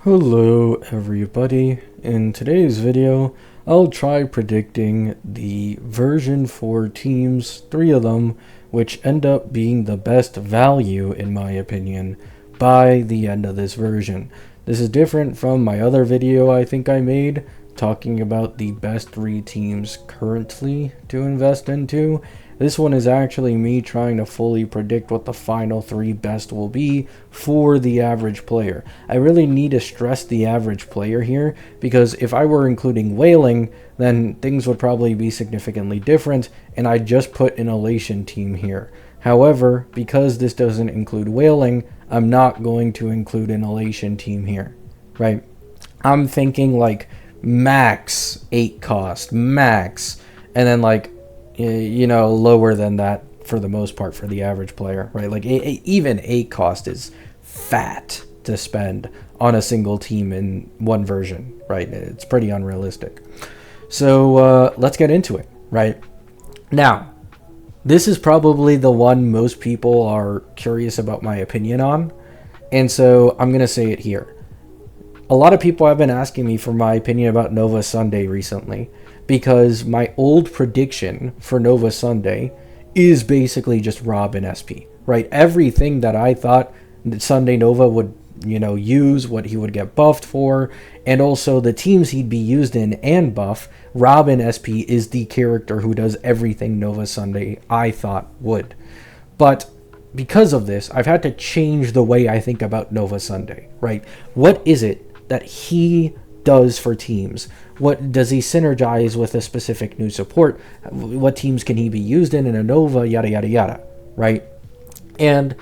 Hello everybody. In today's video, I'll try predicting the version 4 teams, 3 of them, which end up being the best value in my opinion by the end of this version. This is different from my other video I think I made talking about the best 3 teams currently to invest into. This one is actually me trying to fully predict what the final 3 best will be for the average player. I really need to stress the average player here, because if I were including whaling, then things would probably be significantly different, and I just put an elation team here. However, because this doesn't include whaling, I'm not going to include an elation team here, right? I'm thinking like max 8 cost, max, and then like lower than that for the most part for the average player, right? Like even 8 cost is fat to spend on a single team in one version, right? It's pretty unrealistic. So let's get into it, right? Now, this is probably the one most people are curious about my opinion on, and so I'm going to say it here. A lot of people have been asking me for my opinion about Nova Sunday recently, because my old prediction for Nova Sunday is basically just Robin SP, right? Everything that I thought that Sunday Nova would, use, what he would get buffed for, and also the teams he'd be used in and buff, Robin SP is the character who does everything Nova Sunday I thought would. But because of this, I've had to change the way I think about Nova Sunday, right? What is it that he does for teams? What does he synergize with a specific new support? What teams can he be used in a Nova, yada yada yada, right? And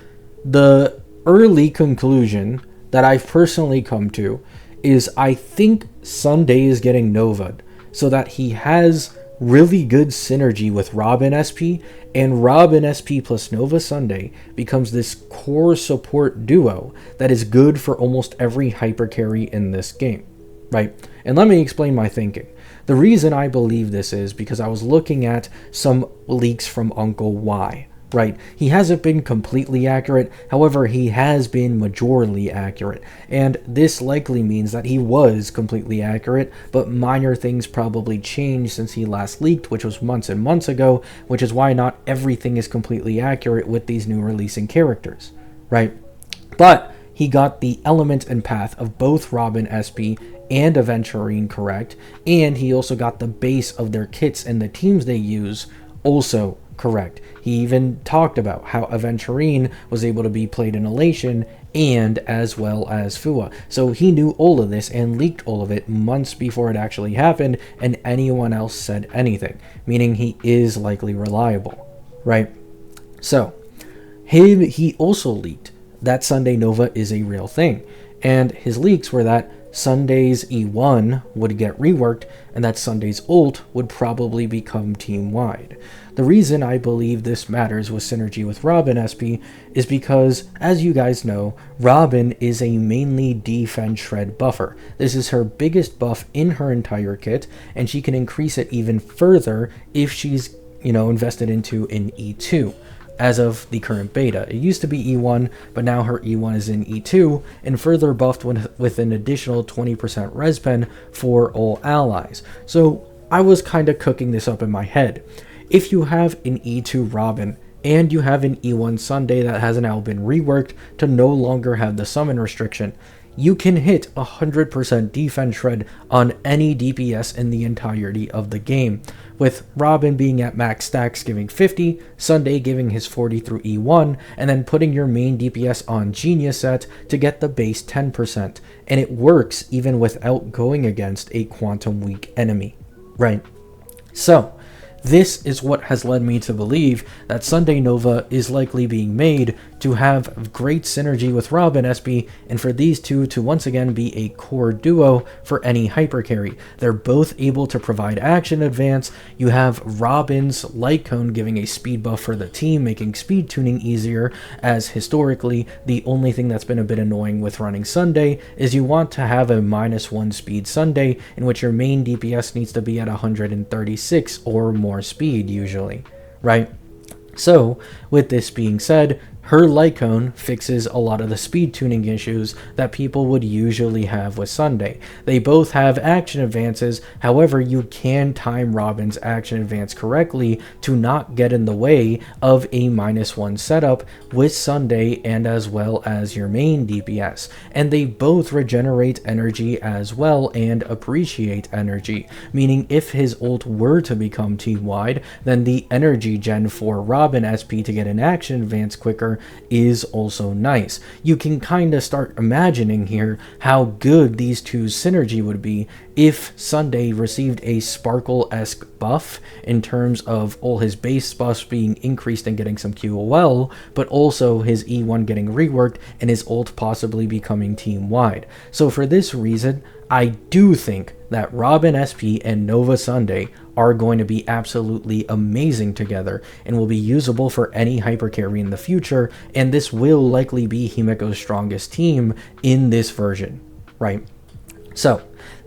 the early conclusion that I've personally come to is I think Sunday is getting Nova'd so that he has really good synergy with Robin SP, and Robin SP plus Nova Sunday becomes this core support duo that is good for almost every hyper carry in this game, right? And let me explain my thinking. The reason I believe this is because I was looking at some leaks from Uncle Y, right? He hasn't been completely accurate, however, he has been majorly accurate, and this likely means that he was completely accurate, but minor things probably changed since he last leaked, which was months and months ago, which is why not everything is completely accurate with these new releasing characters, right? But he got the element and path of both Robin SP and Aventurine correct, and he also got the base of their kits and the teams they use also correct. He even talked about how Aventurine was able to be played in Elation and as well as Fua. So he knew all of this and leaked all of it months before it actually happened and anyone else said anything, meaning he is likely reliable, right? So he also leaked that Sunday Nova is a real thing, and his leaks were that Sunday's E1 would get reworked and that Sunday's ult would probably become team-wide. The reason I believe this matters with synergy with Robin SP is because, as you guys know, Robin is a mainly defense shred buffer. This is her biggest buff in her entire kit, and she can increase it even further if she's, invested into an E2. As of the current beta. It used to be E1, but now her E1 is in E2, and further buffed with an additional 20% res pen for all allies. So I was kind of cooking this up in my head. If you have an E2 Robin, and you have an E1 Sunday that has now been reworked to no longer have the summon restriction, you can hit 100% defense shred on any DPS in the entirety of the game, with Robin being at max stacks giving 50, Sunday giving his 40 through E1, and then putting your main DPS on Genius set to get the base 10%, and it works even without going against a quantum weak enemy, right? So this is what has led me to believe that Sunday Nova is likely being made to have great synergy with Robin SP, and for these two to once again be a core duo for any hyper carry. They're both able to provide action advance. You have Robin's light cone giving a speed buff for the team, making speed tuning easier, as historically the only thing that's been a bit annoying with running Sunday is you want to have a -1 speed Sunday in which your main DPS needs to be at 136 or more speed usually, right? So with this being said, Her light cone fixes a lot of the speed tuning issues that people would usually have with Sunday. They both have action advances, however, you can time Robin's action advance correctly to not get in the way of a -1 setup with Sunday and as well as your main DPS. And they both regenerate energy as well and appreciate energy, meaning if his ult were to become team-wide, then the energy gen for Robin SP to get an action advance quicker is also nice. You can kind of start imagining here how good these two's synergy would be if Sunday received a Sparkle-esque buff in terms of all his base buffs being increased and getting some QOL, but also his E1 getting reworked and his ult possibly becoming team-wide. So for this reason, I do think that Robin SP and Nova Sunday are going to be absolutely amazing together and will be usable for any hypercarry in the future, and this will likely be Himiko's strongest team in this version, right? So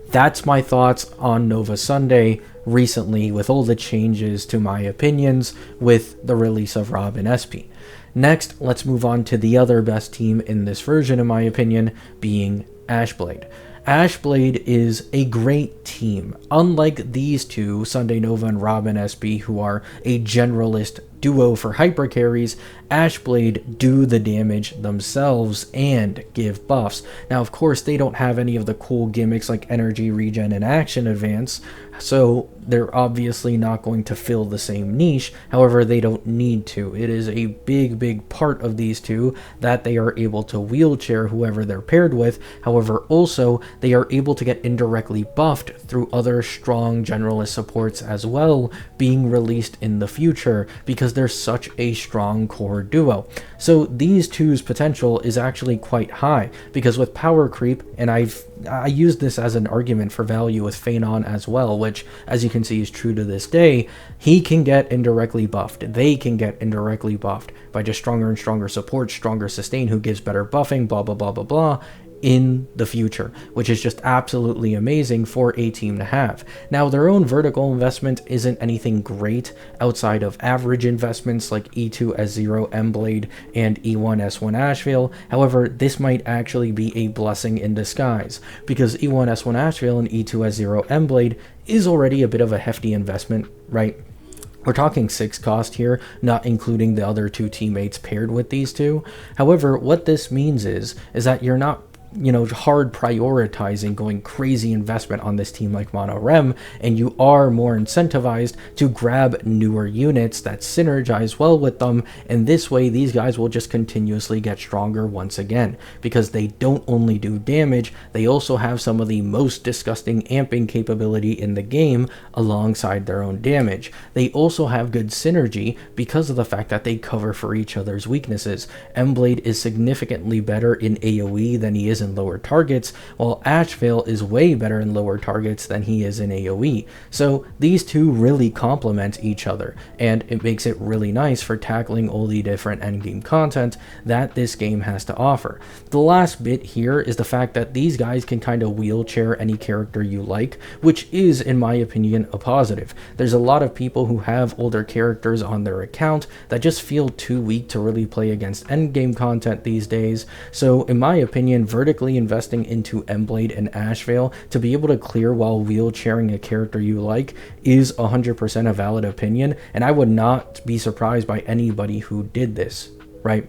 that's my thoughts on Nova Sunday recently with all the changes to my opinions with the release of Robin SP. Next, let's move on to the other best team in this version, in my opinion, being Ashblade. Ashblade is a great team. Unlike these two, Sunday Nova and Robin SP, who are a generalist duo for hypercarries, Ashblade do the damage themselves and give buffs. Now, of course, they don't have any of the cool gimmicks like energy regen and action advance, so they're obviously not going to fill the same niche. However, they don't need to. It is a big part of these two that they are able to wheelchair whoever they're paired with. However, also, they are able to get indirectly buffed through other strong generalist supports as well being released in the future because they're such a strong core duo. So these two's potential is actually quite high because with power creep, and I used this as an argument for value with Phanon as well, which as you can see is true to this day, he can get indirectly buffed. They can get indirectly buffed by just stronger and stronger support, stronger sustain who gives better buffing, blah, blah, blah, blah, blah, in the future, which is just absolutely amazing for a team to have. Now, their own vertical investment isn't anything great outside of average investments like E2S0 Mblade and E1S1 Ashvale. However, this might actually be a blessing in disguise because E1S1 Ashvale and E2S0 Mblade is already a bit of a hefty investment, right? We're talking 6 cost here, not including the other two teammates paired with these two. However, what this means is that you're not hard prioritizing going crazy investment on this team like Mono Rem, and you are more incentivized to grab newer units that synergize well with them, and this way these guys will just continuously get stronger once again, because they don't only do damage, they also have some of the most disgusting amping capability in the game alongside their own damage. They also have good synergy because of the fact that they cover for each other's weaknesses. Mblade is significantly better in AoE than he is in lower targets, while Ashvale is way better in lower targets than he is in AoE. So these two really complement each other, and it makes it really nice for tackling all the different endgame content that this game has to offer. The last bit here is the fact that these guys can kind of wheelchair any character you like, which is, in my opinion, a positive. There's a lot of people who have older characters on their account that just feel too weak to really play against endgame content these days, so in my opinion, vertically investing into Mblade and Ashvale to be able to clear while wheelchairing a character you like is 100% a valid opinion, and I would not be surprised by anybody who did this, right?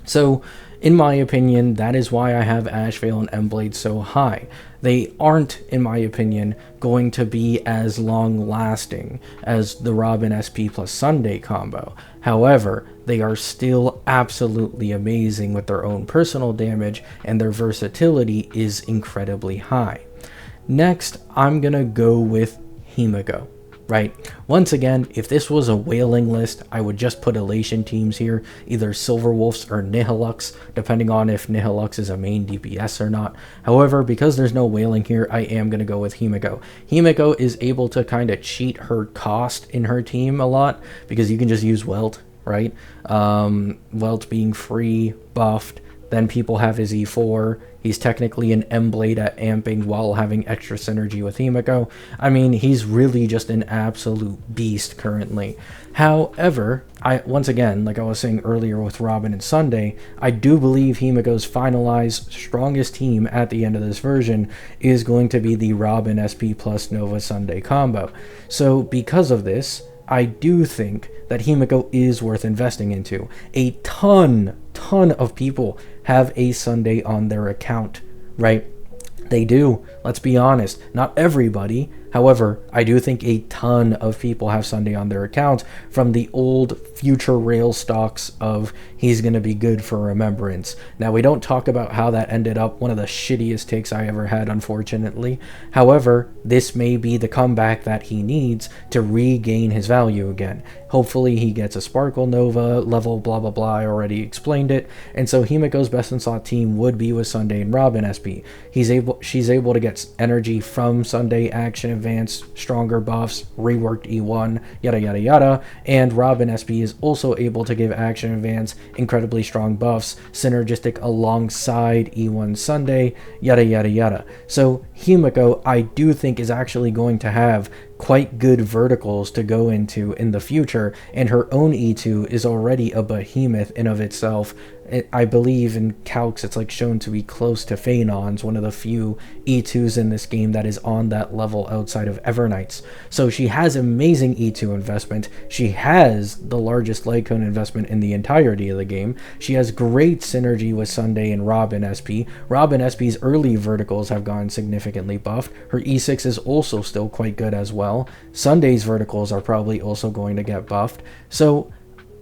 So, in my opinion, that is why I have Ashvale and Mblade so high. They aren't, in my opinion, going to be as long-lasting as the Robin SP plus Sunday combo. However, they are still absolutely amazing with their own personal damage, and their versatility is incredibly high. Next, I'm gonna go with Himiko. Right? Once again, if this was a whaling list, I would just put elation teams here, either Silverwolves or Nihilux, depending on if Nihilux is a main DPS or not. However, because there's no whaling here, I am going to go with Himiko. Himiko is able to kind of cheat her cost in her team a lot, because you can just use Welt, right? Welt being free, buffed, Then people have his E4. He's technically an M-Blade at amping while having extra synergy with Himiko. I mean, he's really just an absolute beast currently. However, once again, like I was saying earlier with Robin and Sunday, I do believe Himiko's finalized strongest team at the end of this version is going to be the Robin SP plus Nova Sunday combo. So because of this, I do think that Himiko is worth investing into. A ton of people have a Sunday on their account, right? They do. Let's be honest. Not everybody. However, I do think a ton of people have Sunday on their account from the old future rail stocks of he's going to be good for remembrance. Now, we don't talk about how that ended up. One of the shittiest takes I ever had, unfortunately. However, this may be the comeback that he needs to regain his value again. Hopefully, he gets a Sparkle Nova level, blah, blah, blah. I already explained it. And so Himiko's best in slot team would be with Sunday and Robin SP. She's able to get energy from Sunday, action advance, stronger buffs, reworked E1, yada yada yada, and Robin SP is also able to give action advance, incredibly strong buffs, synergistic alongside E1 Sunday, yada yada yada. So Himiko, I do think, is actually going to have quite good verticals to go into in the future, and her own E2 is already a behemoth in of itself. I believe in calcs it's like shown to be close to Phaenon's, one of the few E2s in this game that is on that level outside of Everknight's. So she has amazing E2 investment. She has the largest Lycone investment in the entirety of the game. She has great synergy with Sunday and Robin SP. Robin SP's early verticals have gone significantly buffed. Her E6 is also still quite good as well. Sunday's verticals are probably also going to get buffed. So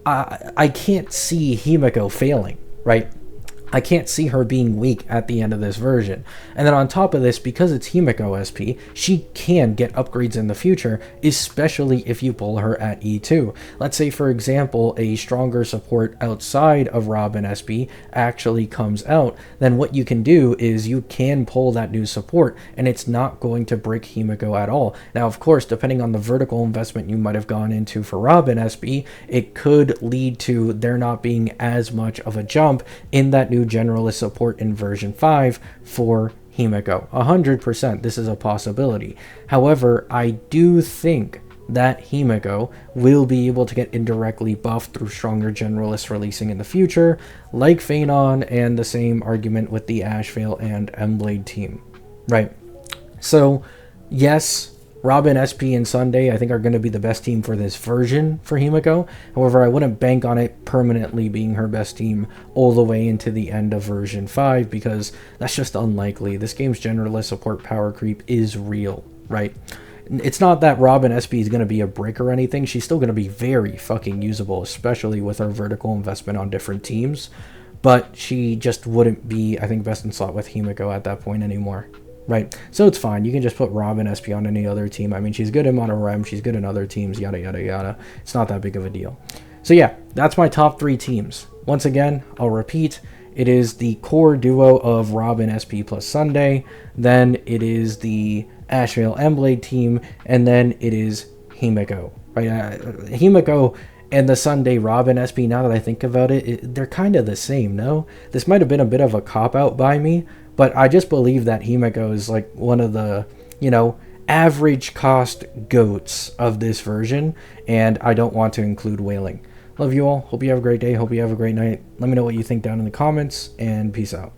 I can't see Himiko failing, right? I can't see her being weak at the end of this version. And then on top of this, because it's Himiko SP, she can get upgrades in the future, especially if you pull her at E2. Let's say, for example, a stronger support outside of Robin SP actually comes out, then what you can do is you can pull that new support, and it's not going to break Himiko at all. Now, of course, depending on the vertical investment you might have gone into for Robin SP, it could lead to there not being as much of a jump in that new generalist support in version 5 for Himiko. 100% this is a possibility. However, I do think that Himiko will be able to get indirectly buffed through stronger generalists releasing in the future, like Phaenon, and the same argument with the Ashblade and M-Blade team, right? So yes, Robin, SP, and Sunday I think are going to be the best team for this version for Himiko. However, I wouldn't bank on it permanently being her best team all the way into the end of version 5, because that's just unlikely. This game's generalist support power creep is real, right? It's not that Robin SP is going to be a brick or anything. She's still going to be very fucking usable, especially with her vertical investment on different teams. But she just wouldn't be, I think, best in slot with Himiko at that point anymore. Right, so it's fine. You can just put Robin SP on any other team. I mean, she's good in Mono Rem, she's good in other teams, yada, yada, yada. It's not that big of a deal. So yeah, that's my top 3 teams. Once again, I'll repeat. It is the core duo of Robin SP plus Sunday. Then it is the Ashblade M-Blade team. And then it is Himiko. Right, Himiko and the Sunday Robin SP, now that I think about it, they're kind of the same, no? This might have been a bit of a cop-out by me, but I just believe that Himiko is like one of the, average cost goats of this version, and I don't want to include Wailing. Love you all. Hope you have a great day. Hope you have a great night. Let me know what you think down in the comments, and peace out.